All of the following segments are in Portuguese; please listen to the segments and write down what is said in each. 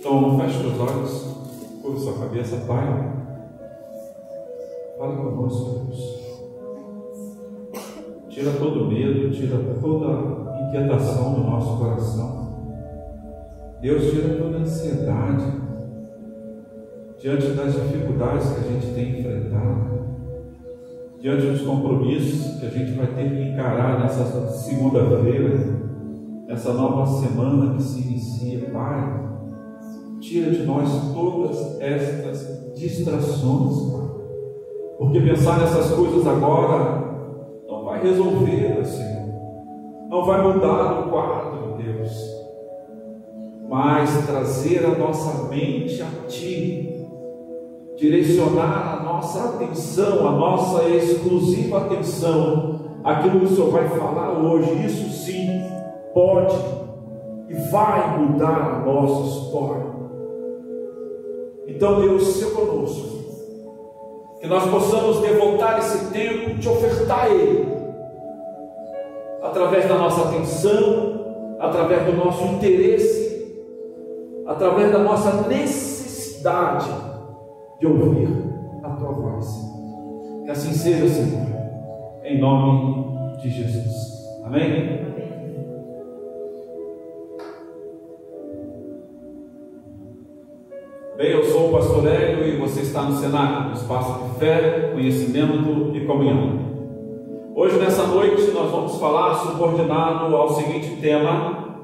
Então, feche os olhos, curva sua cabeça, Pai. Fala conosco, Deus. Tira todo medo, tira toda inquietação do nosso coração. Deus, tira toda ansiedade diante das dificuldades que a gente tem enfrentado, diante dos compromissos que a gente vai ter que encarar nessa segunda-feira, nessa nova semana que se inicia. Pai, tira de nós todas estas distrações, Pai, porque pensar nessas coisas agora não vai resolver, Senhor, não vai mudar o quadro, Deus, mas trazer a nossa mente a Ti, direcionar a nossa atenção, a nossa exclusiva atenção, aquilo que o Senhor vai falar hoje. Isso sim pode e vai mudar a nossa história. Então, Deus, seja conosco, que nós possamos devotar esse tempo, te ofertar a Ele, através da nossa atenção, através do nosso interesse, através da nossa necessidade de ouvir a Tua voz. Que assim seja, Senhor, em nome de Jesus. Amém? Bem, eu sou o Pastor Hélio e você está no Cenáculo, no espaço de fé, conhecimento e comunhão. Hoje, nessa noite, nós vamos falar subordinado ao seguinte tema: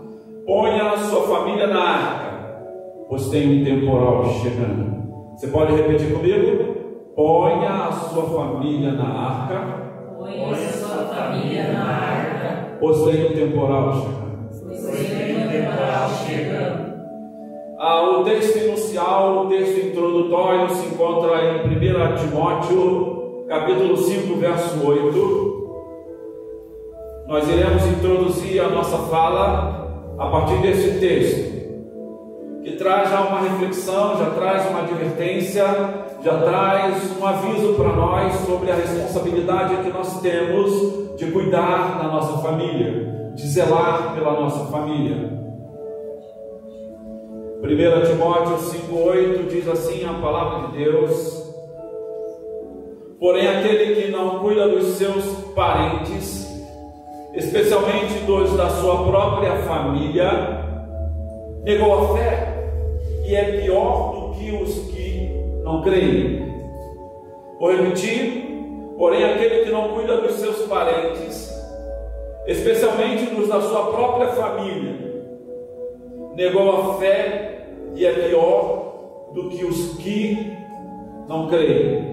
ponha a sua família na arca, pois tem um temporal chegando. Você pode repetir comigo? Ponha a sua família na arca. Ponha a sua família na arca, pois tem um temporal chegando. pois tem um temporal chegando. O texto inicial, o texto introdutório se encontra em 1 Timóteo, capítulo 5, verso 8. Nós iremos introduzir a nossa fala a partir desse texto, que traz já uma reflexão, já traz uma advertência, já traz um aviso para nós sobre a responsabilidade que nós temos de cuidar da nossa família, de zelar pela nossa família. 1 Timóteo 5,8 diz assim a palavra de Deus: porém aquele que não cuida dos seus parentes, especialmente dos da sua própria família, negou a fé e é pior do que os que não creem. Vou repetir: porém aquele que não cuida dos seus parentes, especialmente dos da sua própria família, negou a fé e é pior do que os que não creem.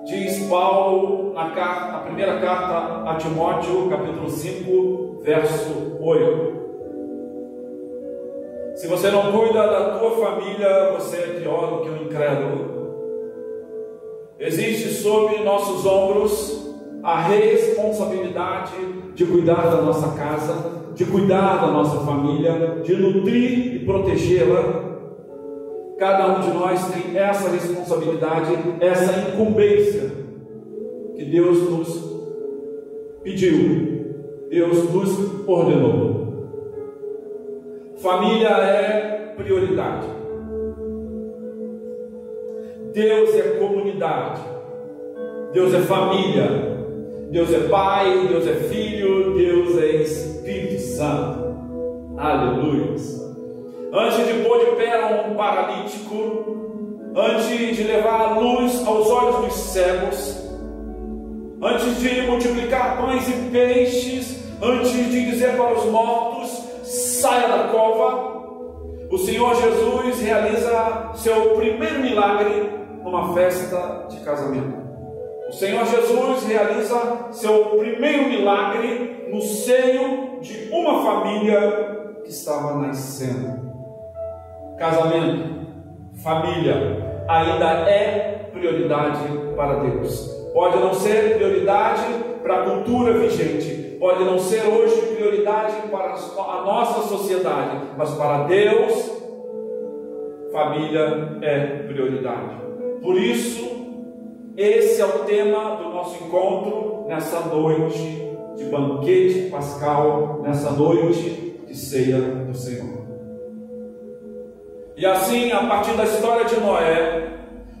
Diz Paulo na primeira carta a Timóteo, capítulo 5, verso 8. Se você não cuida da tua família, você é pior do que um incrédulo. Existe sobre nossos ombros a responsabilidade de cuidar da nossa casa, de cuidar da nossa família, de nutrir e protegê-la. Cada um de nós tem essa responsabilidade, essa incumbência que Deus nos pediu, Deus nos ordenou. Família é prioridade. Deus é comunidade. Deus é família. Deus é Pai, Deus é Filho, Deus é Espírito Santo. Aleluia. Antes de pôr de pé um paralítico, antes de levar a luz aos olhos dos cegos, antes de multiplicar pães e peixes, antes de dizer para os mortos: saia da cova, o Senhor Jesus realiza seu primeiro milagre numa festa de casamento. O Senhor Jesus realiza seu primeiro milagre no seio de uma família que estava nascendo. Casamento, família, ainda é prioridade para Deus. Pode não ser prioridade para a cultura vigente, pode não ser hoje prioridade para a nossa sociedade, mas para Deus, família é prioridade. Por isso, esse é o tema do nosso encontro nessa noite de banquete pascal, nessa noite de ceia do Senhor. E assim, a partir da história de Noé,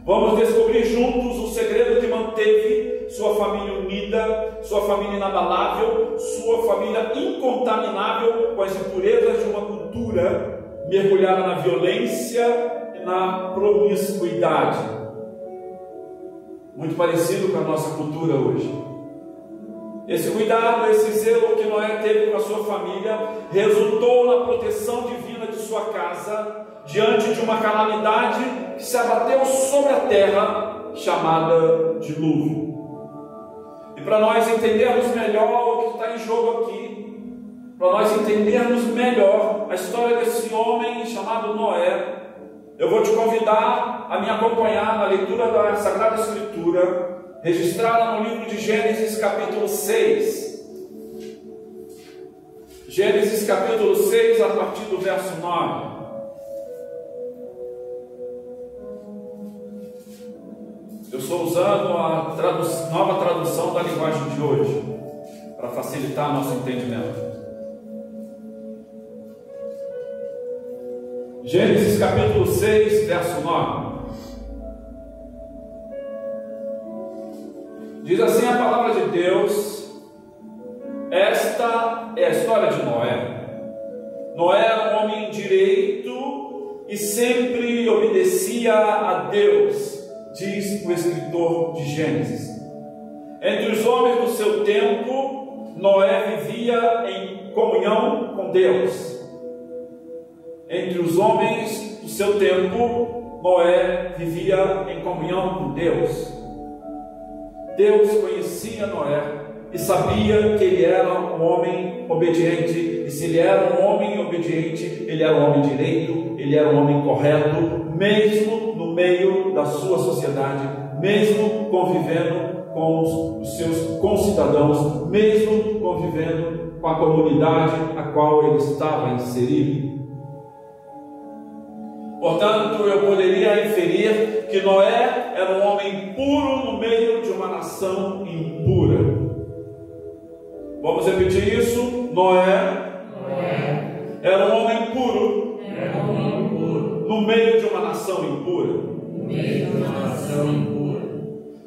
vamos descobrir juntos o segredo que manteve sua família unida, sua família inabalável, sua família incontaminável com as impurezas de uma cultura mergulhada na violência e na promiscuidade. Muito parecido com a nossa cultura hoje. Esse cuidado, esse zelo que Noé teve com a sua família resultou na proteção divina de sua casa diante de uma calamidade que se abateu sobre a terra, chamada dilúvio. E para nós entendermos melhor o que está em jogo aqui, para nós entendermos melhor a história desse homem chamado Noé, eu vou te convidar a me acompanhar na leitura da Sagrada Escritura, registrada no livro de Gênesis capítulo 6. Gênesis capítulo 6, a partir do verso 9. Eu estou usando a nova tradução da linguagem de hoje, para facilitar nosso entendimento. Gênesis capítulo 6, verso 9. Diz assim a palavra de Deus: esta é a história de Noé. Noé era um homem direito e sempre obedecia a Deus, diz o escritor de Gênesis. Entre os homens do seu tempo, Noé vivia em comunhão com Deus. Entre os homens do seu tempo, Noé vivia em comunhão com Deus. Deus conhecia Noé e sabia que ele era um homem obediente. E se ele era um homem obediente, ele era um homem direito, ele era um homem correto, mesmo no meio da sua sociedade, mesmo convivendo com os seus concidadãos, mesmo convivendo com a comunidade a qual ele estava inserido. Portanto, eu poderia inferir que Noé era um homem puro no meio de uma nação impura. Vamos repetir isso? Noé era um homem puro no meio de uma nação impura.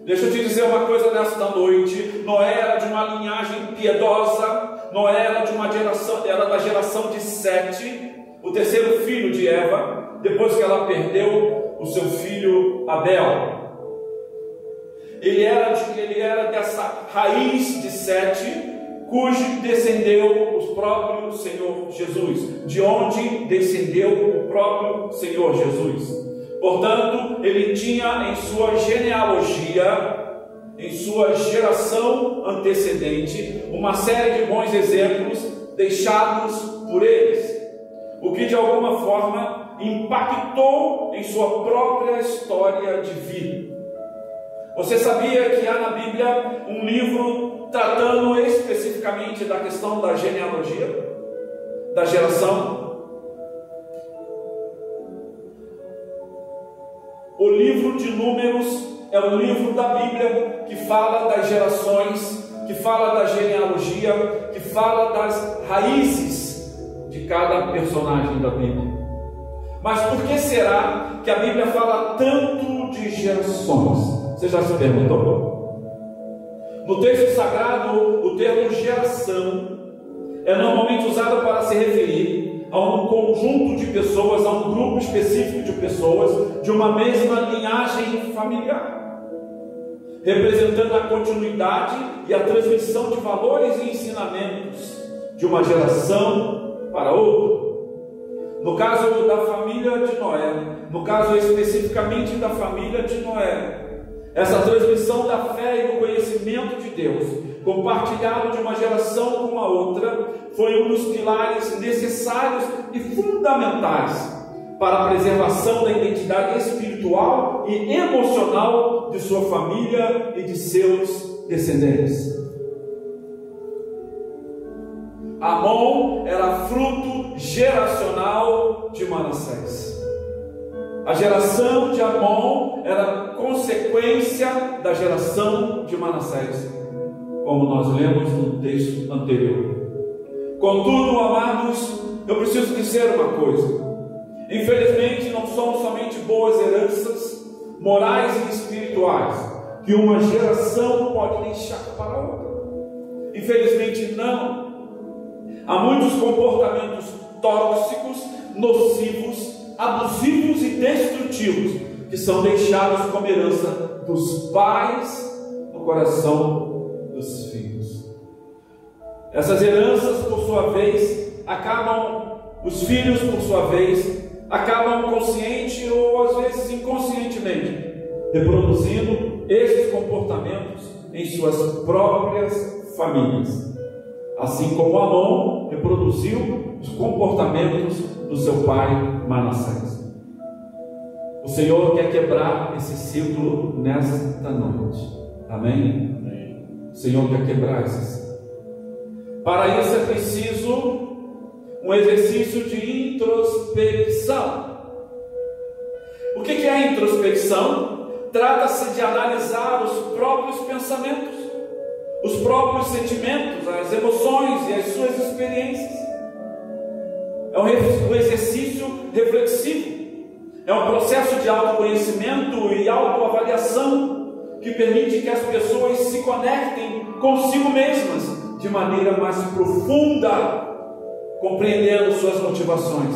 Deixa eu te dizer uma coisa nesta noite. Noé era de uma linhagem piedosa. Noé era de uma geração, era da geração de Sete, o terceiro filho de Eva, depois que ela perdeu o seu filho Abel. Ele era dessa raiz de Sete, cujo descendeu o próprio Senhor Jesus, de onde descendeu o próprio Senhor Jesus. Portanto, ele tinha em sua genealogia, em sua geração antecedente, uma série de bons exemplos deixados por eles, o que de alguma forma impactou em sua própria história de vida. Você sabia que há na Bíblia um livro tratando especificamente da questão da genealogia, da geração? O livro de Números é um livro da Bíblia que fala das gerações, que fala da genealogia, que fala das raízes de cada personagem da Bíblia. Mas por que será que a Bíblia fala tanto de gerações? Você já se perguntou? No texto sagrado, o termo geração é normalmente usado para se referir a um conjunto de pessoas, a um grupo específico de pessoas de uma mesma linhagem familiar, representando a continuidade e a transmissão de valores e ensinamentos de uma geração para outra. No caso da família de Noé, no caso especificamente da família de Noé, essa transmissão da fé e do conhecimento de Deus, compartilhado de uma geração com a outra, foi um dos pilares necessários e fundamentais para a preservação da identidade espiritual e emocional de sua família e de seus descendentes. Amon era fruto geracional de Manassés. A geração de Amon era consequência da geração de Manassés, como nós lemos no texto anterior. Contudo, amados, eu preciso dizer uma coisa. Infelizmente, não são somente boas heranças morais e espirituais que uma geração pode deixar para outra. Infelizmente não. Há muitos comportamentos tóxicos, nocivos, abusivos e destrutivos que são deixados como herança dos pais no coração dos filhos. Essas heranças, por sua vez, os filhos, por sua vez, acabam consciente ou às vezes inconscientemente reproduzindo esses comportamentos em suas próprias famílias, assim como Amon reproduziu os comportamentos do seu pai Manassés. O Senhor quer quebrar esse ciclo nesta noite. Amém? Amém. O Senhor quer quebrar esse ciclo. Para isso é preciso um exercício de introspecção. O que é a introspecção? Trata-se de analisar os próprios pensamentos, os próprios sentimentos, as emoções e as suas experiências. É um exercício reflexivo. É um processo de autoconhecimento e autoavaliação que permite que as pessoas se conectem consigo mesmas de maneira mais profunda, compreendendo suas motivações,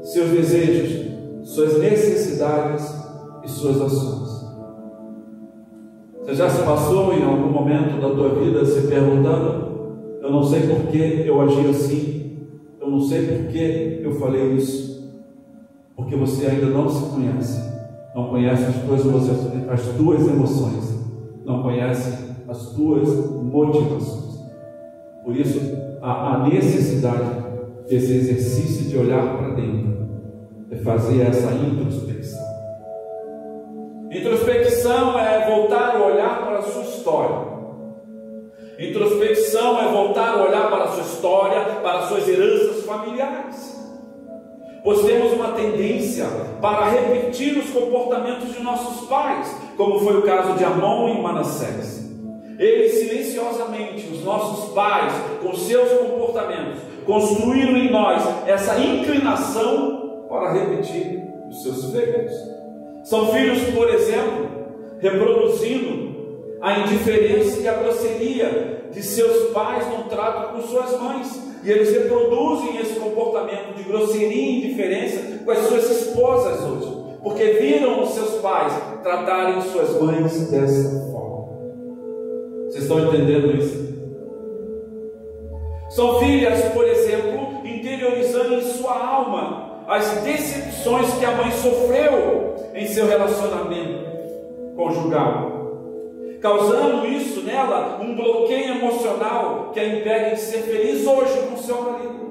seus desejos, suas necessidades e suas ações. Você já se passou em algum momento da tua vida se perguntando: eu não sei por que eu agi assim, eu não sei por que eu falei isso? Porque você ainda não se conhece, não conhece as tuas emoções, não conhece as tuas motivações. Por isso, a necessidade desse exercício de olhar para dentro, de fazer essa introspecção. Introspecção é voltar a olhar para a sua história. Introspecção é voltar a olhar para a sua história, para as suas heranças familiares. Pois temos uma tendência para repetir os comportamentos de nossos pais, como foi o caso de Amon e Manassés. Eles silenciosamente, os nossos pais, com seus comportamentos, construíram em nós essa inclinação para repetir os seus feitos. São filhos, por exemplo, reproduzindo a indiferença e a grosseria de seus pais no trato com suas mães. E eles reproduzem esse comportamento de grosseria e indiferença com as suas esposas hoje, porque viram os seus pais tratarem suas mães dessa forma. Vocês estão entendendo isso? São filhas, por exemplo, interiorizando em sua alma as decepções que a mãe sofreu em seu relacionamento conjugal, causando isso nela um bloqueio emocional que a impede de ser feliz hoje com seu marido.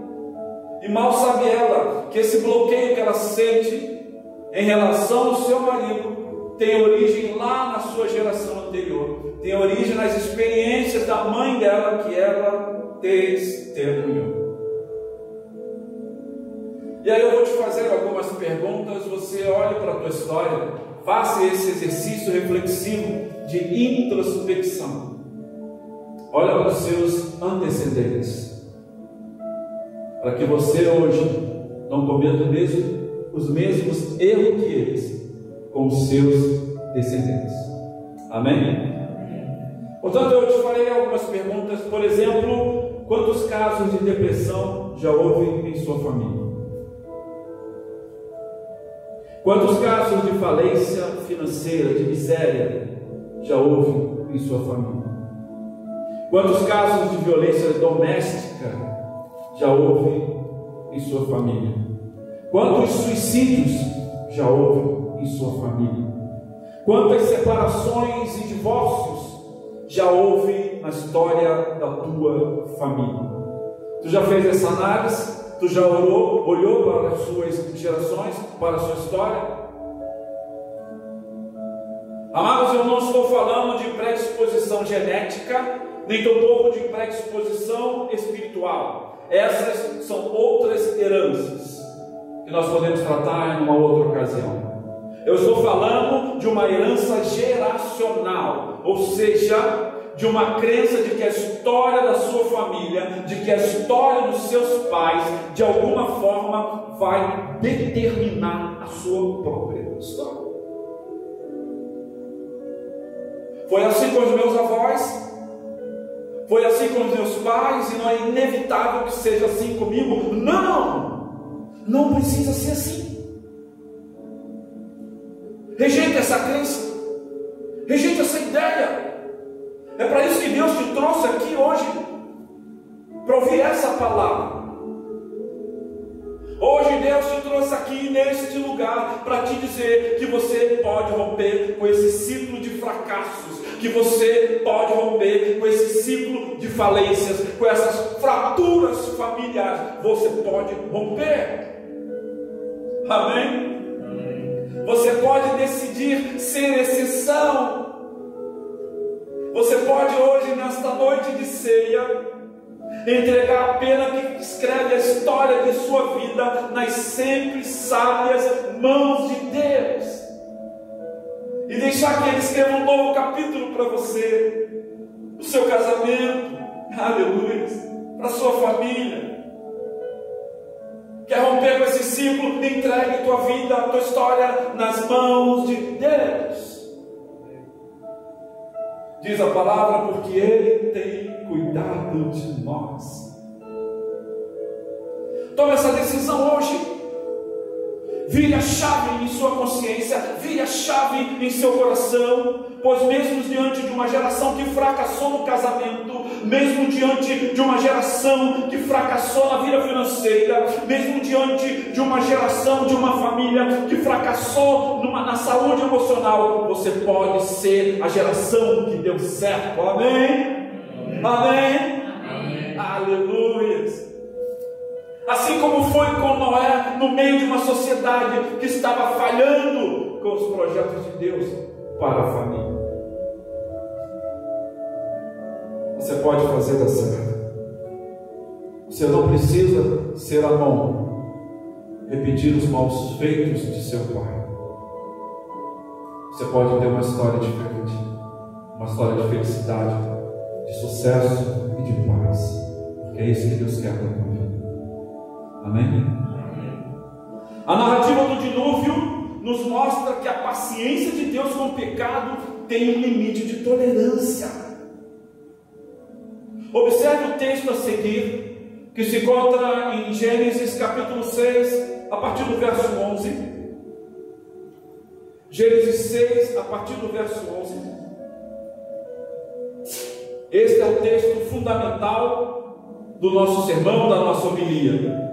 E mal sabe ela que esse bloqueio que ela sente em relação ao seu marido tem origem lá na sua geração anterior, tem origem nas experiências da mãe dela que ela testemunhou. E aí eu vou te fazer algumas perguntas, você olhe para a tua história, faça esse exercício reflexivo de introspecção. Olha para os seus antecedentes, para que você hoje não cometa os mesmos erros que eles com os seus descendentes. Amém? Portanto, eu te farei algumas perguntas. Por exemplo, quantos casos de depressão já houve em sua família? Quantos casos de falência financeira, de miséria, já houve em sua família? Quantos casos de violência doméstica já houve em sua família? Quantos suicídios já houve em sua família? Quantas separações e divórcios já houve na história da tua família? Tu já fez essa análise? Tu já olhou para as suas gerações, para a sua história? Amados, eu não estou falando de predisposição genética, nem tampouco de predisposição espiritual. Essas são outras heranças que nós podemos tratar em uma outra ocasião. Eu estou falando de uma herança geracional, ou seja, de uma crença de que a história da sua família, de que a história dos seus pais, de alguma forma, vai determinar a sua própria história. Foi assim com os meus avós, foi assim com os meus pais, e não é inevitável que seja assim comigo. Não precisa ser assim. Rejeita essa crença, rejeita essa ideia. É para isso que Deus te trouxe aqui hoje, para ouvir essa palavra. Hoje Deus te trouxe aqui neste lugar para te dizer que você pode romper com esse ciclo de fracassos, que você pode romper com esse ciclo de falências, com essas fraturas familiares. Você pode romper. Amém? Você pode decidir ser exceção. Você pode hoje, nesta noite de ceia, entregar a pena que escreve a história de sua vida nas sempre sábias mãos de Deus, e deixar que Ele escreva um novo capítulo para você, para o seu casamento, aleluia, para a sua família. Quer romper com esse ciclo? Entregue tua vida, a tua história nas mãos de Deus. Diz a palavra, porque Ele tem cuidado de nós. Tome essa decisão hoje. Vire a chave em sua consciência, vire a chave em seu coração, pois mesmo diante de uma geração que fracassou no casamento, mesmo diante de uma geração que fracassou na vida financeira, mesmo diante de uma geração, de uma família que fracassou na saúde emocional, você pode ser a geração que deu certo. Amém? Amém? Amém. Aleluia. Assim como foi com Noé, no meio de uma sociedade que estava falhando com os projetos de Deus para a família. Você pode fazer dar certo. Você não precisa ser Amon, repetir os maus feitos de seu pai. Você pode ter uma história diferente, uma história de felicidade, de sucesso e de paz, porque é isso que Deus quer da tua vida. Amém? A narrativa do dilúvio nos mostra que a paciência de Deus com o pecado tem um limite de tolerância. Observe o texto a seguir, que se encontra em Gênesis capítulo 6, a partir do verso 11. Gênesis 6, a partir do verso 11. Este é o texto fundamental do nosso sermão, da nossa homilia.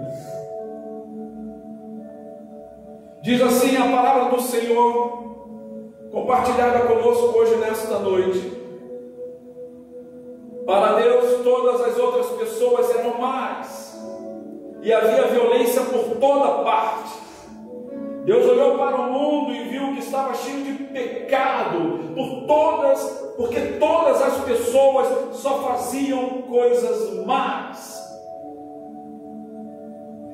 Diz assim a palavra do Senhor, compartilhada conosco hoje nesta noite. Para Deus todas as outras pessoas eram más, e havia violência por toda parte. Deus olhou para o mundo e viu que estava cheio de pecado, porque todas as pessoas só faziam coisas más.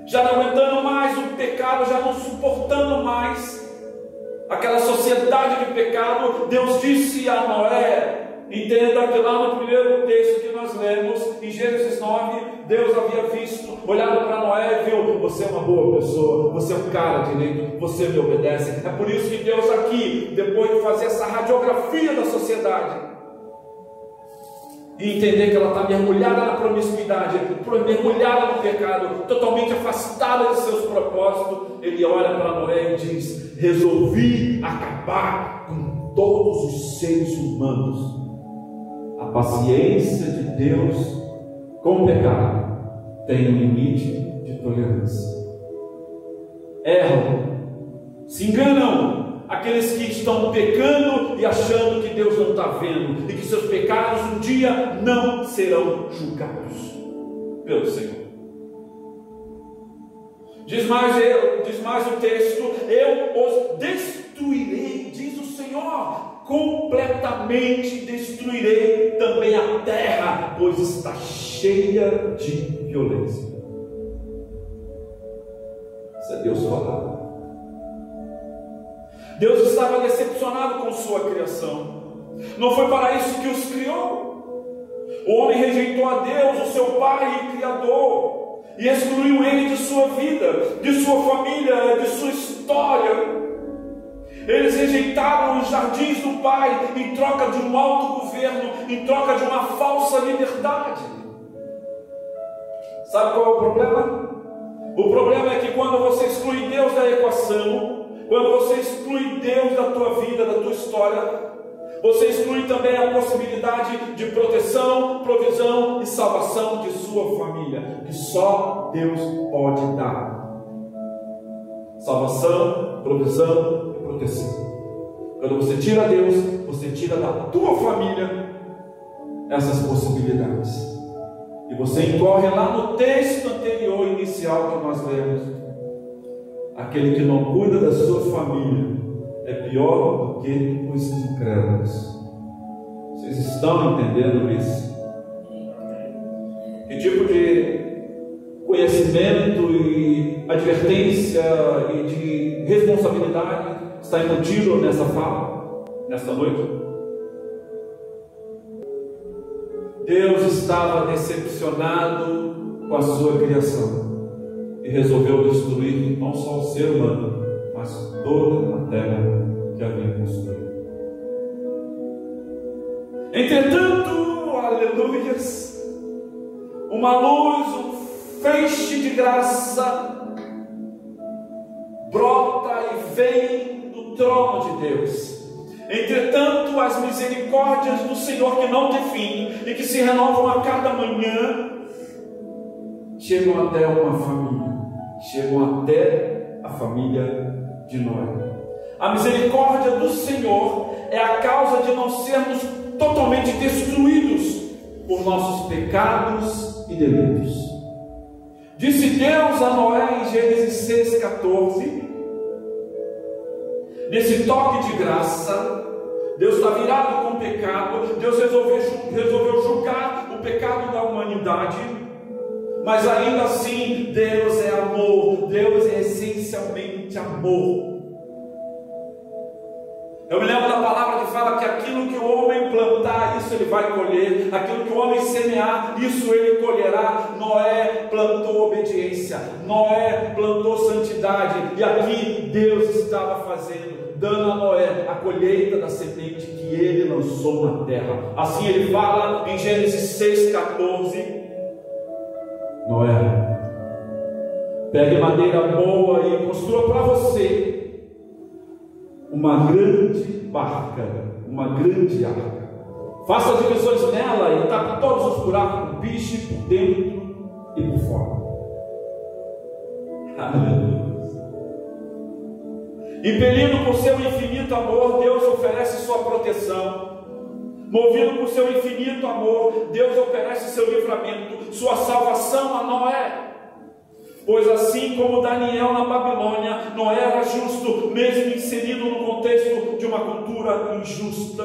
Já não aguentando mais o pecado, já não suportando mais aquela sociedade de pecado, Deus disse a Noé, entenda que lá no primeiro texto que nós lemos, em Gênesis 9, Deus havia visto, olhado para Noé e viu, você é uma boa pessoa, você é um cara direito, você me obedece. É por isso que Deus aqui, depois de fazer essa radiografia da sociedade, e entender que ela está mergulhada na promiscuidade, mergulhada no pecado, totalmente afastada de seus propósitos, ele olha para Noé e diz, resolvi acabar com todos os seres humanos. A paciência de Deus com o pecado tem um limite de tolerância. Erram, se enganam aqueles que estão pecando e achando que Deus não está vendo, e que seus pecados um dia não serão julgados pelo Senhor. Diz mais o texto, eu os destruirei, diz o Senhor, completamente destruirei também a terra, pois está cheia de violência. Isso é Deus falando. Deus estava decepcionado com sua criação. Não foi para isso que os criou. O homem rejeitou a Deus, o seu Pai e Criador, e excluiu ele de sua vida, de sua família, de sua história. Eles rejeitaram os jardins do Pai em troca de um autogoverno, em troca de uma falsa liberdade. Sabe qual é o problema? O problema é que quando você exclui Deus da equação, quando você exclui Deus da tua vida, da tua história, você exclui também a possibilidade de proteção, provisão e salvação de sua família, que só Deus pode dar. Salvação, provisão e proteção. Quando você tira Deus, você tira da tua família essas possibilidades. E você incorre lá no texto anterior, inicial que nós lemos. Aquele que não cuida da sua família é pior do que os incrédulos. Vocês estão entendendo isso? Que tipo de conhecimento e advertência e de responsabilidade está embutido nessa fala, nesta noite? Deus estava decepcionado com a sua criação e resolveu destruir não só o ser humano, mas toda a terra que havia construído. Entretanto, aleluias, uma luz, um feixe de graça brota e vem do trono de Deus. Entretanto, as misericórdias do Senhor que não têm fim e que se renovam a cada manhã, chegam até uma família, chegam até a família de Noé. A misericórdia do Senhor é a causa de não sermos totalmente destruídos por nossos pecados e delitos. Disse Deus a Noé em Gênesis 6,14, nesse toque de graça, Deus está virado com o pecado, Deus resolveu julgar o pecado da humanidade, mas ainda assim Deus é amor, Deus é essencialmente amor. Eu me lembro da palavra que fala que aquilo que o homem plantar, isso ele vai colher, aquilo que o homem semear, isso ele colherá. Noé plantou obediência, Noé plantou santidade, e aqui Deus estava fazendo, dando a Noé a colheita da semente que ele lançou na terra. Assim ele fala em Gênesis 6,14: Noé, pegue madeira boa e construa para você uma grande barca, uma grande arca. Faça divisões nela e tape todos os buracos com piche por dentro e por fora. Aleluia. Impelido por seu infinito amor, Deus oferece sua proteção. Movido por seu infinito amor, Deus oferece seu livramento, sua salvação a Noé. Pois assim como Daniel na Babilônia, Noé era justo, mesmo inserido no contexto de uma cultura injusta.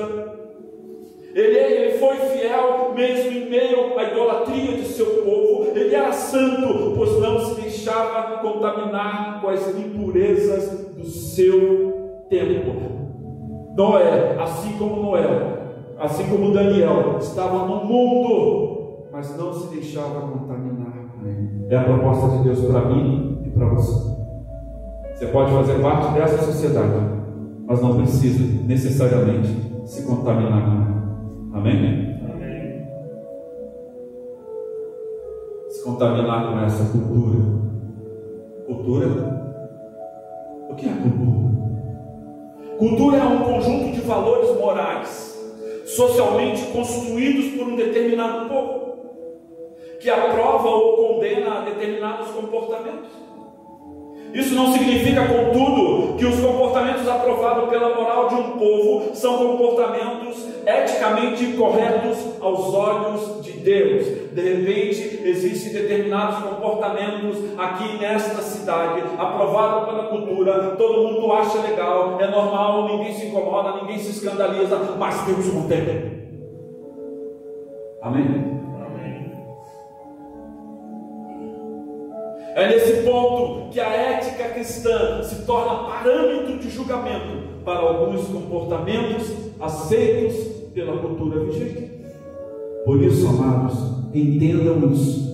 Ele foi fiel, mesmo em meio à idolatria de seu povo. Ele era santo, pois não se deixava contaminar com as impurezas do seu tempo. Noé, assim como Daniel, estava no mundo, mas não se deixava contaminar. É a proposta de Deus para mim e para você. Você pode fazer parte dessa sociedade, mas não precisa necessariamente se contaminar com ela. Amém? Amém. Se contaminar com essa cultura. Cultura? O que é cultura? Cultura é um conjunto de valores morais, socialmente construídos por um determinado povo, que aprova ou condena determinados comportamentos. Isso não significa, contudo, que os comportamentos aprovados pela moral de um povo são comportamentos eticamente corretos aos olhos de Deus. De repente, existem determinados comportamentos aqui nesta cidade, aprovados pela cultura, todo mundo acha legal, é normal, ninguém se incomoda, ninguém se escandaliza, mas Deus não tem. Amém? É nesse ponto que a ética cristã se torna parâmetro de julgamento para alguns comportamentos aceitos pela cultura vigente. Por isso, amados, entendam isso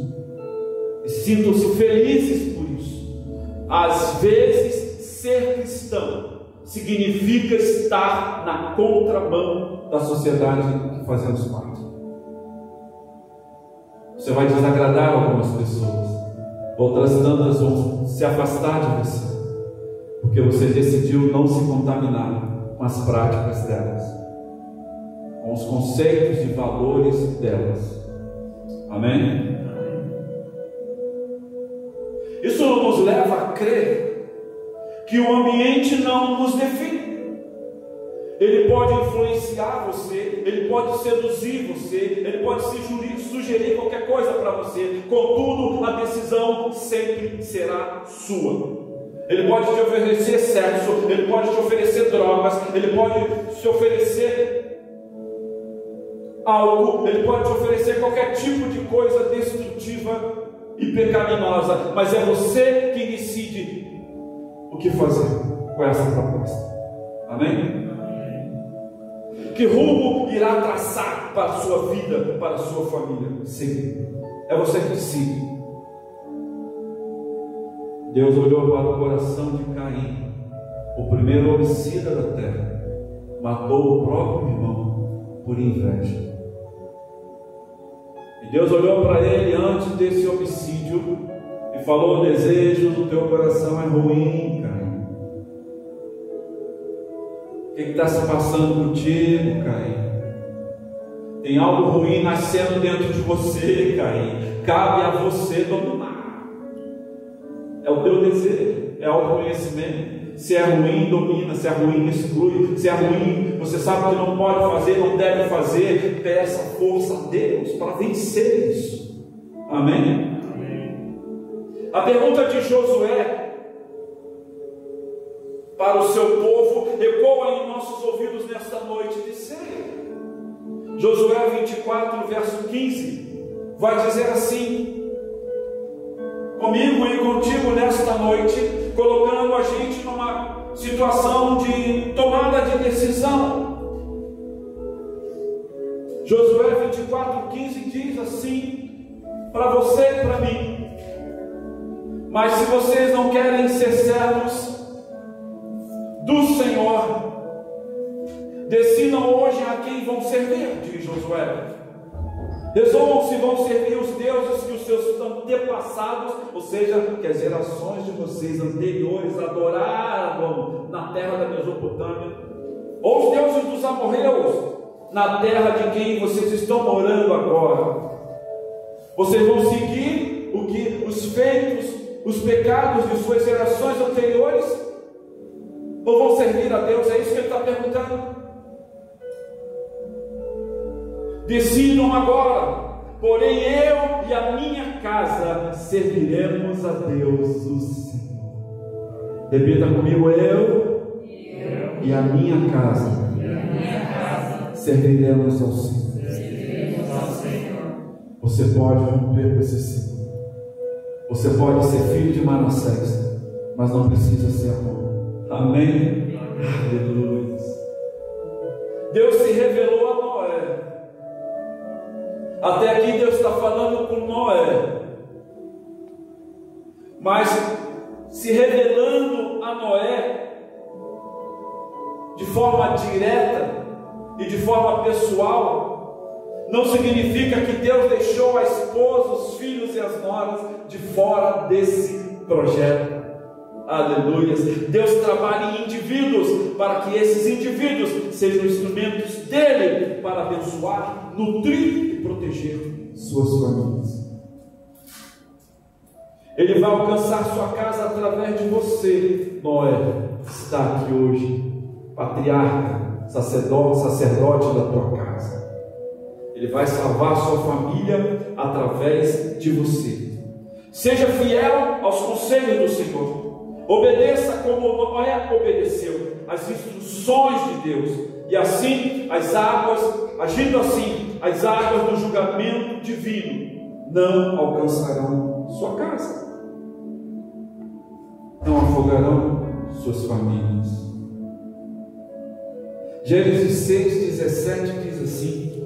e sintam-se felizes por isso. Às vezes, ser cristão significa estar na contramão da sociedade que fazemos parte. Você vai desagradar algumas pessoas, outras tantas vão se afastar de você, porque você decidiu não se contaminar com as práticas delas, com os conceitos e valores delas. Amém? Isso nos leva a crer que o ambiente não nos define. Ele pode influenciar você, ele pode seduzir você, ele pode sugerir qualquer coisa para você. Contudo, a decisão sempre será sua. Ele pode te oferecer sexo, ele pode te oferecer drogas, ele pode te oferecer álcool, ele pode te oferecer qualquer tipo de coisa destrutiva e pecaminosa, mas é você que decide o que fazer com essa proposta. Amém? Que rumo irá traçar para a sua vida, para a sua família? Sim, é você que decide. Deus olhou para o coração de Caim, o primeiro homicida da terra, matou o próprio irmão por inveja. E Deus olhou para ele antes desse homicídio e falou: o desejo do teu coração é ruim, Caim. O que está se passando contigo, Caim? Tem algo ruim nascendo dentro de você, Caim. Cabe a você dominar. É o teu desejo, é o autoconhecimento. Se é ruim, domina. Se é ruim, exclui. Se é ruim, você sabe que não pode fazer, não deve fazer. Peça força a Deus para vencer isso. Amém? Amém. A pergunta de Josué para o seu povo ecoa em nossos ouvidos nesta noite de ceia. Josué 24, verso 15 vai dizer assim: comigo e contigo nesta noite, colocando a gente numa situação de tomada de decisão. Josué 24, 15 diz assim para você e para mim: mas se vocês não querem ser servos do Senhor, decidam hoje a quem vão servir, diz Josué. Resolvam se vão servir os deuses que os seus antepassados, ou seja, que as gerações de vocês anteriores adoravam na terra da Mesopotâmia, ou os deuses dos amorreus na terra de quem vocês estão morando agora. Vocês vão seguir o que os feitos, os pecados de suas gerações anteriores, ou vão servir a Deus? É isso que ele está perguntando. Decidam agora. Porém eu e a minha casa serviremos a Deus o Senhor. Repita comigo: eu e a minha casa serviremos ao Senhor. Você pode romper com esse ciclo. Você pode ser filho de Manassés, mas não precisa ser amor. Amém? Aleluia. Deus se revelou a Noé. Até aqui Deus está falando com Noé, mas se revelando a Noé de forma direta e de forma pessoal, não significa que Deus deixou a esposa, os filhos e as noras de fora desse projeto. Aleluia. Deus trabalha em indivíduos para que esses indivíduos sejam instrumentos dele para abençoar, nutrir e proteger suas famílias. Ele vai alcançar sua casa através de você. Noé está aqui hoje, patriarca, sacerdote da tua casa. Ele vai salvar sua família através de você. Seja fiel aos conselhos do Senhor. Obedeça como Noé obedeceu as instruções de Deus, e assim as águas, agindo assim, as águas do julgamento divino não alcançarão sua casa, não afogarão suas famílias. Gênesis 6:17 diz assim: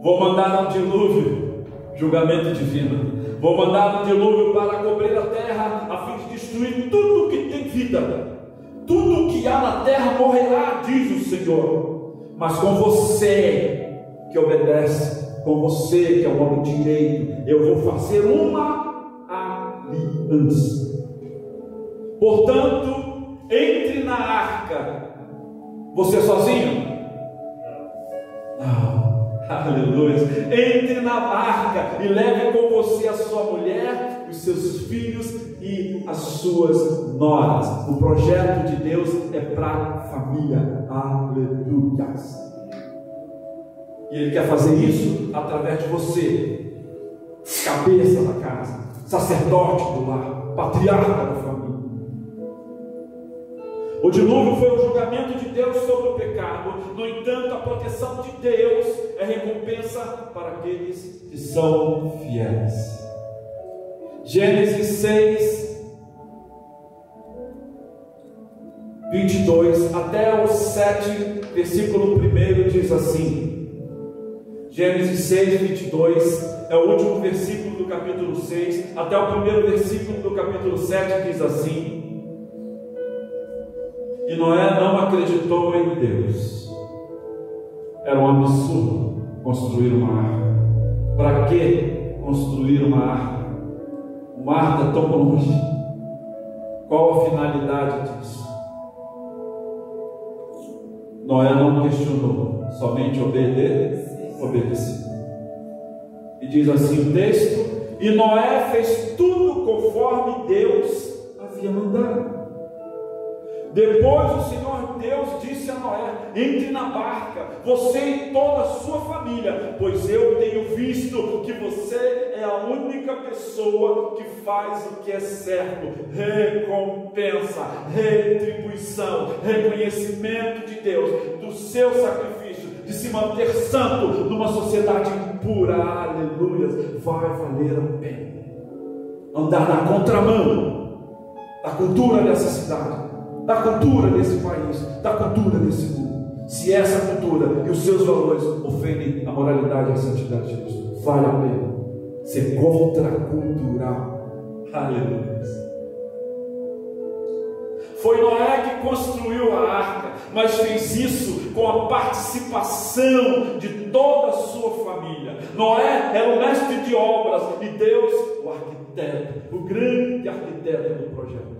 Vou mandar um dilúvio, julgamento divino. Vou mandar um dilúvio para cobrir a terra, a fim de destruir tudo que tem vida. Tudo que há na terra morrerá, diz o Senhor. Mas com você que obedece, com você que é um homem direito, eu vou fazer uma aliança. Portanto, entre na arca. Você sozinho? Não. Aleluia. Entre na barca e leve com você a sua mulher, os seus filhos e as suas noras. O projeto de Deus é para a família. Aleluia. E Ele quer fazer isso através de você, cabeça da casa, sacerdote do lar, patriarca da família. O dilúvio foi o julgamento de Deus sobre o pecado. No entanto, a proteção de Deus é recompensa para aqueles que são fiéis. Gênesis 6, 22 até o 7, versículo 1 diz assim. Gênesis 6, 22 é o último versículo do capítulo 6, até o primeiro versículo do capítulo 7 diz assim. E Noé não acreditou em Deus. Era um absurdo construir uma arca. Para que construir uma arca? Uma arca tão longe. Qual a finalidade disso? Noé não questionou, somente obedeceu. E diz assim o texto: e Noé fez tudo conforme Deus havia mandado. Depois o Senhor Deus disse a Noé: entre na barca, você e toda a sua família, pois eu tenho visto que você é a única pessoa que faz o que é certo. Recompensa, retribuição, reconhecimento de Deus, do seu sacrifício, de se manter santo numa sociedade impura. Aleluia, vai valer a pena andar na contramão da cultura dessa cidade, da cultura desse país, da cultura desse mundo. Se essa cultura e os seus valores ofendem a moralidade e a santidade de Deus, vale a pena ser contracultural. Aleluia. Foi Noé que construiu a arca, mas fez isso com a participação de toda a sua família. Noé era o mestre de obras e Deus o arquiteto, o grande arquiteto do projeto.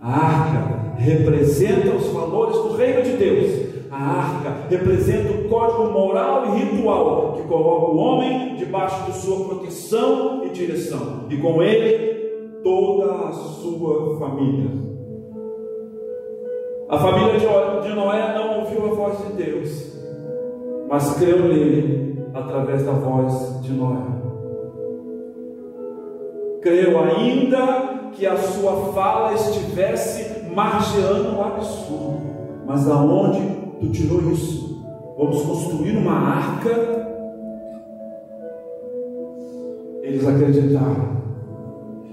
A arca representa os valores do reino de Deus. A arca representa o código moral e ritual que coloca o homem debaixo de sua proteção e direção, e com ele toda a sua família. A família de Noé não ouviu a voz de Deus, mas creu nele através da voz de Noé. Creu ainda que a sua fala estivesse margeando o absurdo. Mas aonde tu tirou isso? Vamos construir uma arca? Eles acreditaram.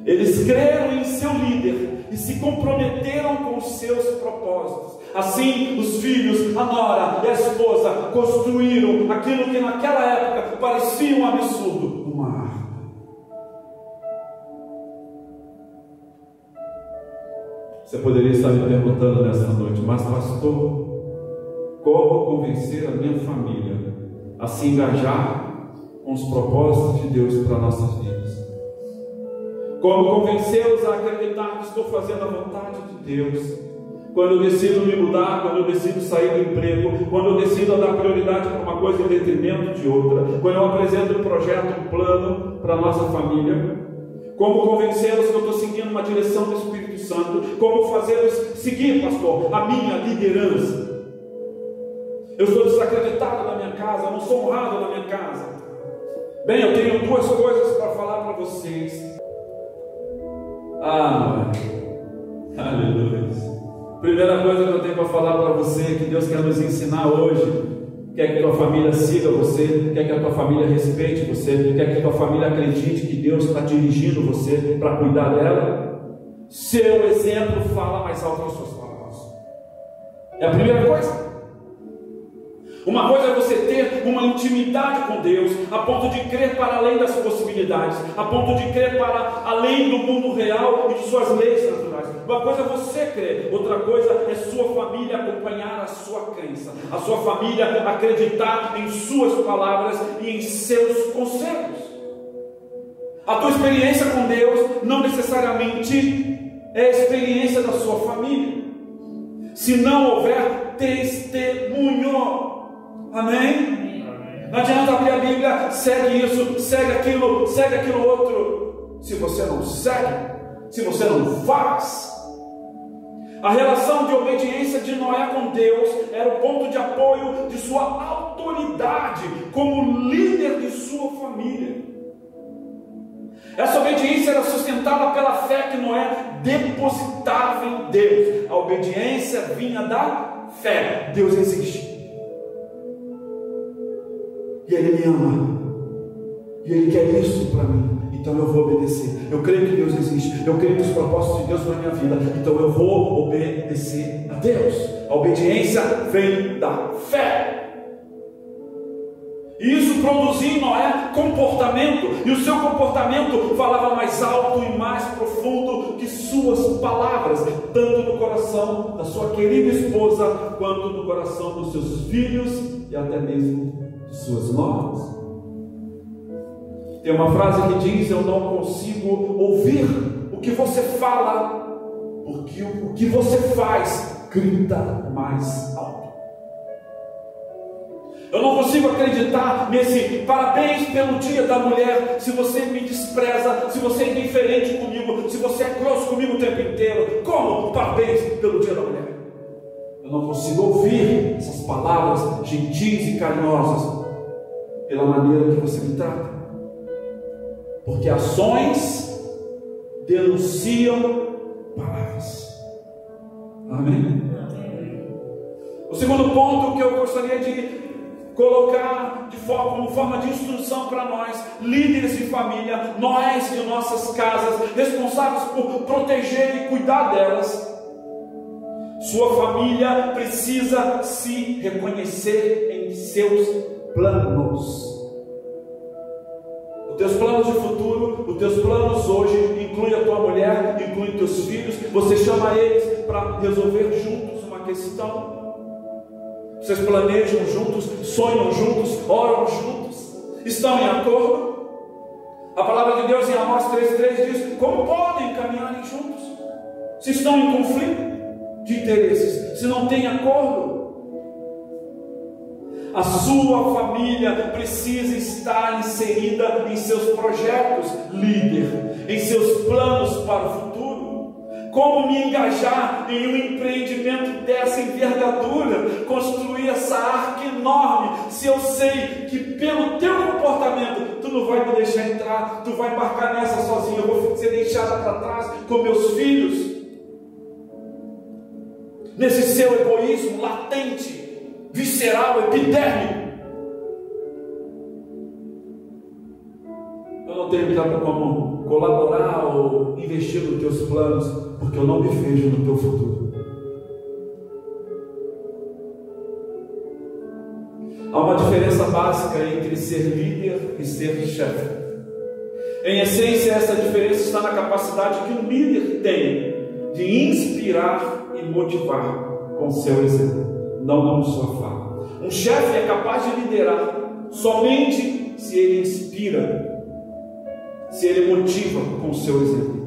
Eles creram em seu líder e se comprometeram com os seus propósitos. Assim, os filhos, a nora e a esposa construíram aquilo que naquela época parecia um absurdo, uma arca. Você poderia estar me perguntando nessa noite: mas pastor, como convencer a minha família a se engajar com os propósitos de Deus para nossas vidas? Como convencê-los a acreditar que estou fazendo a vontade de Deus? Quando eu decido me mudar, quando eu decido sair do emprego, quando eu decido dar prioridade para uma coisa em detrimento de outra, quando eu apresento um projeto, um plano para a nossa família? Como convencê-los que eu estou seguindo uma direção do Espírito Santo? Como fazê-los seguir, pastor, a minha liderança? Eu estou desacreditado na minha casa, eu não sou honrado na minha casa. Bem, eu tenho duas coisas para falar para vocês. Aleluia. Primeira coisa que eu tenho para falar para você, que Deus quer nos ensinar hoje: quer que tua família siga você, quer que a tua família respeite você, quer que a tua família acredite que Deus está dirigindo você para cuidar dela. Seu exemplo fala mais alto que as suas palavras. É a primeira coisa. Uma coisa é você ter uma intimidade com Deus, a ponto de crer para além das possibilidades, a ponto de crer para além do mundo real e de suas leis naturais. Uma coisa é você crer, outra coisa é sua família acompanhar a sua crença, a sua família acreditar em suas palavras e em seus conselhos. A tua experiência com Deus não necessariamente é a experiência da sua família. Se não houver testemunho, amém? Não adianta abrir a Bíblia, segue isso, segue aquilo outro, se você não segue, se você não faz. A relação de obediência de Noé com Deus era o ponto de apoio de sua autoridade como líder de sua família. Essa obediência era sustentada pela fé que Noé depositava em Deus. A obediência vinha da fé. Deus existe. E Ele me ama. E Ele quer isso para mim. Então eu vou obedecer. Eu creio que Deus existe. Eu creio nos propósitos de Deus na minha vida. Então eu vou obedecer a Deus. A obediência vem da fé. E isso produzia em Noé comportamento. E o seu comportamento falava mais alto e mais profundo que suas palavras, tanto no coração da sua querida esposa, quanto no coração dos seus filhos e até mesmo de suas noras. Tem uma frase que diz: eu não consigo ouvir o que você fala, porque o que você faz grita mais alto. Eu não consigo acreditar nesse parabéns pelo dia da mulher, se você me despreza, se você é indiferente comigo, se você é grosso comigo o tempo inteiro. Como parabéns pelo dia da mulher? Eu não consigo ouvir essas palavras gentis e carinhosas pela maneira que você me trata, porque ações denunciam palavras. Amém? O segundo ponto que eu gostaria de colocar como forma de instrução para nós, líderes de família, nós de nossas casas, responsáveis por proteger e cuidar delas. Sua família precisa se reconhecer em seus planos. Os teus planos de futuro, os teus planos hoje, inclui a tua mulher, inclui teus filhos. Você chama eles para resolver juntos uma questão. Vocês planejam juntos, sonham juntos, oram juntos, estão em acordo? A palavra de Deus em Amós 3,3 diz: como podem caminharem juntos se estão em conflito de interesses, se não têm acordo? A sua família precisa estar inserida em seus projetos, líder, em seus planos para o futuro. Como me engajar em um empreendimento dessa envergadura, construir essa arca enorme, se eu sei que pelo teu comportamento tu não vai me deixar entrar, tu vai embarcar nessa sozinho, eu vou ser deixada para trás com meus filhos, nesse seu egoísmo latente, visceral, epidérmico. Eu não tenho como colaborar ou investir nos teus planos, porque eu não me vejo no teu futuro. Há uma diferença básica entre ser líder e ser chefe. Em essência, essa diferença está na capacidade que um líder tem de inspirar e motivar com seu exemplo, não com sua fala. Um chefe é capaz de liderar somente se ele inspira, se ele motiva com o seu exemplo.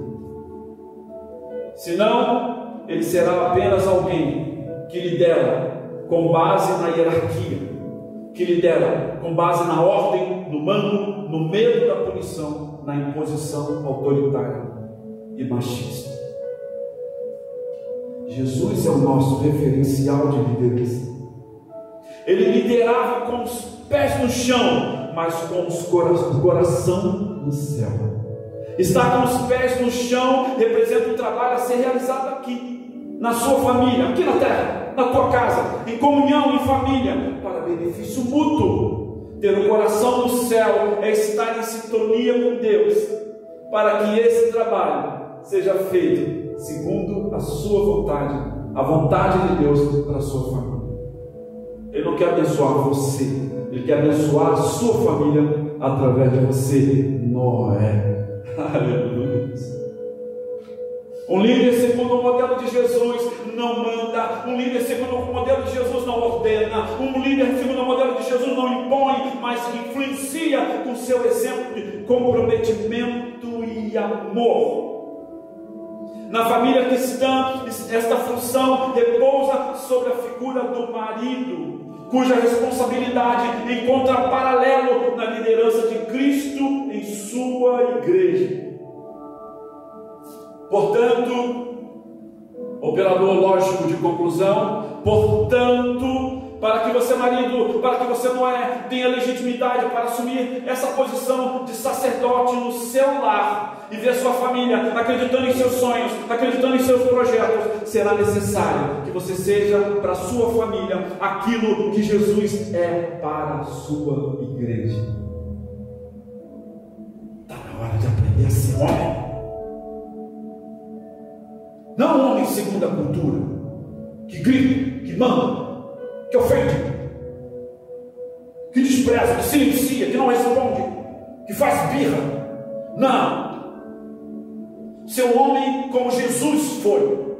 Senão, ele será apenas alguém que lidera com base na hierarquia, que lidera com base na ordem, no mando, no medo da punição, na imposição autoritária e machista. Jesus é o nosso referencial de liderança. Ele liderava com os pés no chão, mas com o coração no céu. Estar com os pés no chão representa um trabalho a ser realizado aqui, na sua família, aqui na terra, na tua casa, em comunhão, em família, para benefício mútuo. Ter o coração no céu é estar em sintonia com Deus, para que esse trabalho seja feito segundo a sua vontade, a vontade de Deus para a sua família. Ele não Ele quer abençoar você, Ele quer abençoar a sua família através de você, Noé. Aleluia. Um líder segundo o modelo de Jesus não manda, um líder segundo o modelo de Jesus não ordena, um líder segundo o modelo de Jesus não impõe, mas influencia com seu exemplo de comprometimento e amor. Na família cristã, esta função repousa sobre a figura do marido, cuja responsabilidade encontra paralelo na liderança de Cristo em sua igreja. Portanto, operador lógico de conclusão, portanto, para que você, marido, para que você, Noé, tenha legitimidade para assumir essa posição de sacerdote no seu lar e ver sua família acreditando em seus sonhos, acreditando em seus projetos, será necessário que você seja para a sua família aquilo que Jesus é para a sua igreja. Está na hora de aprender a ser homem. Não um homem segundo a cultura, que grita, que manda, que ofende, que despreza, que silencia, que não responde, que faz birra. Não. Ser um homem como Jesus foi.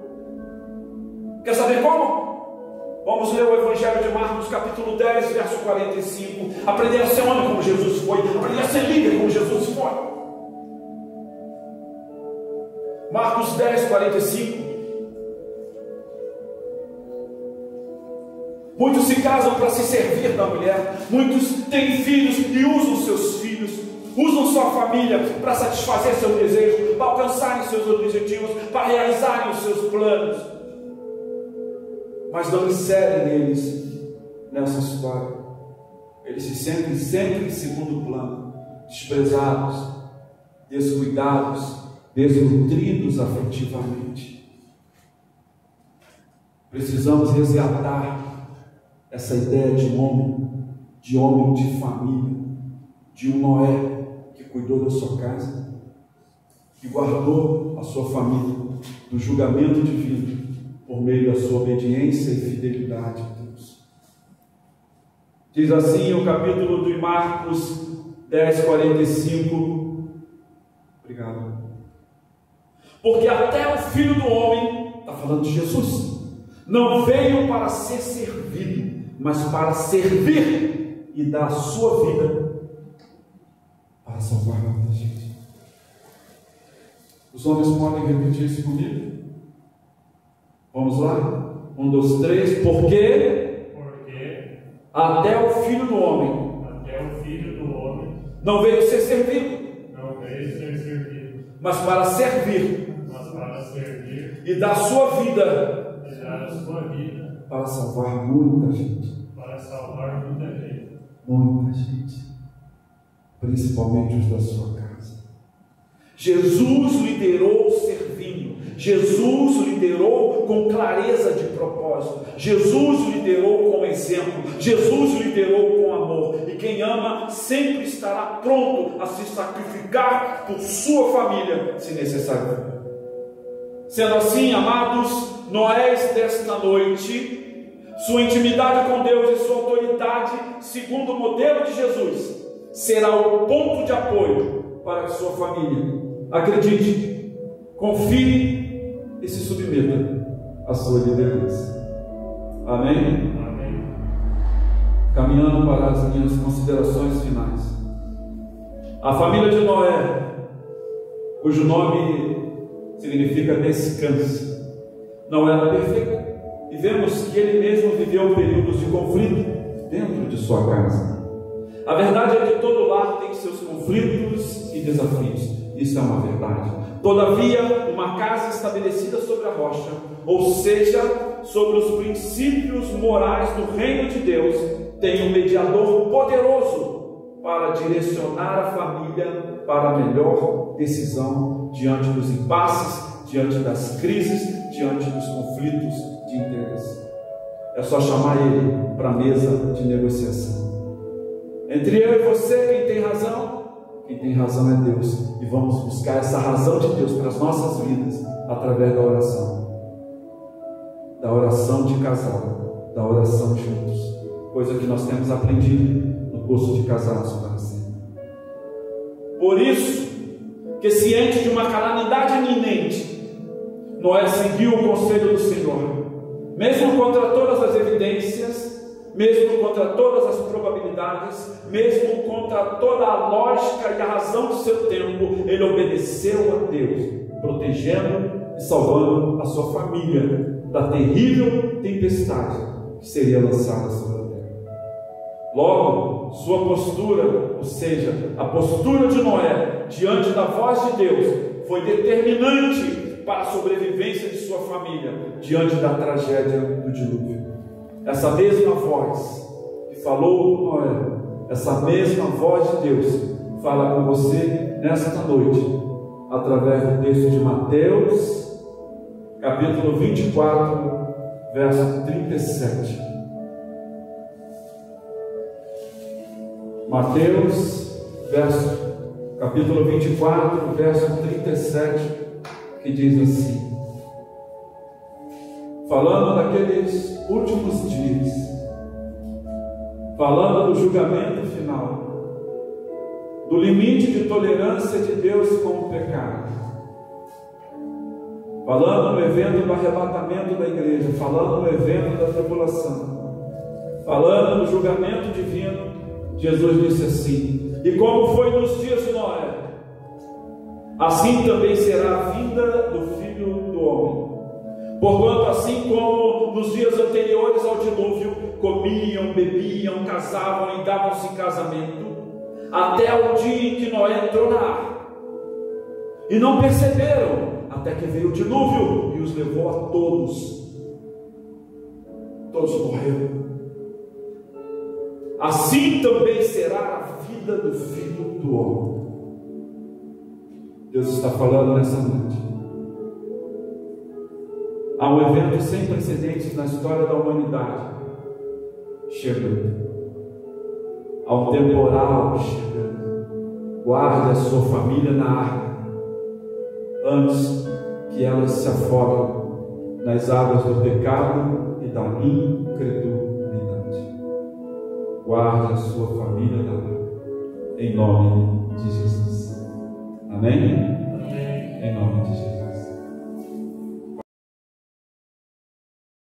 Quer saber como? Vamos ler o Evangelho de Marcos, capítulo 10, verso 45. Aprender a ser homem como Jesus foi, aprender a ser líder como Jesus foi. Marcos 10, 45. Muitos se casam para se servir da mulher, muitos têm filhos e usam seus filhos, usam sua família para satisfazer seu desejo, para alcançarem seus objetivos, para realizarem os seus planos, mas não inserem eles nessa história. Eles se sentem sempre em segundo plano, desprezados, descuidados, desnutridos afetivamente. Precisamos resgatar essa ideia de homem de família, de um Noé que cuidou da sua casa, que guardou a sua família do julgamento divino por meio da sua obediência e fidelidade a Deus. Diz assim o capítulo de Marcos 10, 45. Obrigado. Porque até o Filho do Homem, está falando de Jesus, não veio para ser servido, mas para servir e dar a sua vida para salvar muita gente. Os homens podem repetir isso comigo? Vamos lá? 1, 2, 3. Porque até o Filho do Homem não veio ser servido, mas para servir e dar a sua vida para salvar muita gente. Muita gente, principalmente os da sua casa. Jesus liderou servindo, Jesus liderou com clareza de propósito, Jesus liderou com exemplo, Jesus liderou com amor. E quem ama sempre estará pronto a se sacrificar por sua família, se necessário. Sendo assim, amados Noés desta noite, sua intimidade com Deus e sua autoridade, segundo o modelo de Jesus, será o ponto de apoio para que sua família acredite, confie e se submeta à sua liderança. Amém? Amém. Caminhando para as minhas considerações finais. A família de Noé, cujo nome significa descanso, não era perfeita, e vemos que ele mesmo viveu períodos de conflito dentro de sua casa. A verdade é que todo lar tem seus conflitos e desafios, isso é uma verdade. Todavia, uma casa estabelecida sobre a rocha, ou seja, sobre os princípios morais do reino de Deus, tem um mediador poderoso para direcionar a família para a melhor decisão diante dos impasses, diante das crises, diante dos conflitos de interesse. É só chamar ele para a mesa de negociação. Entre eu e você, quem tem razão? Quem tem razão é Deus. E vamos buscar essa razão de Deus para as nossas vidas através da oração. Da oração de casal, da oração juntos. coisa que nós temos aprendido no curso de Casados para Sempre. Por isso, que ciente de uma calamidade iminente, Noé seguiu o conselho do Senhor, mesmo contra todas as evidências, mesmo contra todas as probabilidades, mesmo contra toda a lógica e a razão do seu tempo, ele obedeceu a Deus, protegendo e salvando a sua família da terrível tempestade que seria lançada sobre a terra. Logo, sua postura, ou seja, a postura de Noé diante da voz de Deus, foi determinante para a sobrevivência de sua família diante da tragédia do dilúvio. Essa mesma voz que falou com Noé, essa mesma voz de Deus fala com você nesta noite, através do texto de Mateus, capítulo 24, verso 37. Mateus, capítulo 24, verso 37, que diz assim: falando daqueles últimos dias, falando do julgamento final, do limite de tolerância de Deus com o pecado, falando no evento do arrebatamento da igreja, falando no evento da tribulação, falando no julgamento divino, Jesus disse assim: e como foi nos dias de Noé, assim também será a vinda do Filho do Homem. Porquanto, assim como nos dias anteriores ao dilúvio, comiam, bebiam, casavam e davam-se em casamento, até o dia em que Noé entrou na arca, e não perceberam, até que veio o dilúvio e os levou a todos. Todos morreram. Assim também será a vida do Filho do Homem. Deus está falando nessa noite. Há um evento sem precedentes na história da humanidade chegando. Há um temporal chegando. Guarde a sua família na arca, antes que elas se afoguem nas águas do pecado e da incredulidade. Guarde a sua família na arca, em nome de Jesus. Amém? Amém. Em nome de Jesus.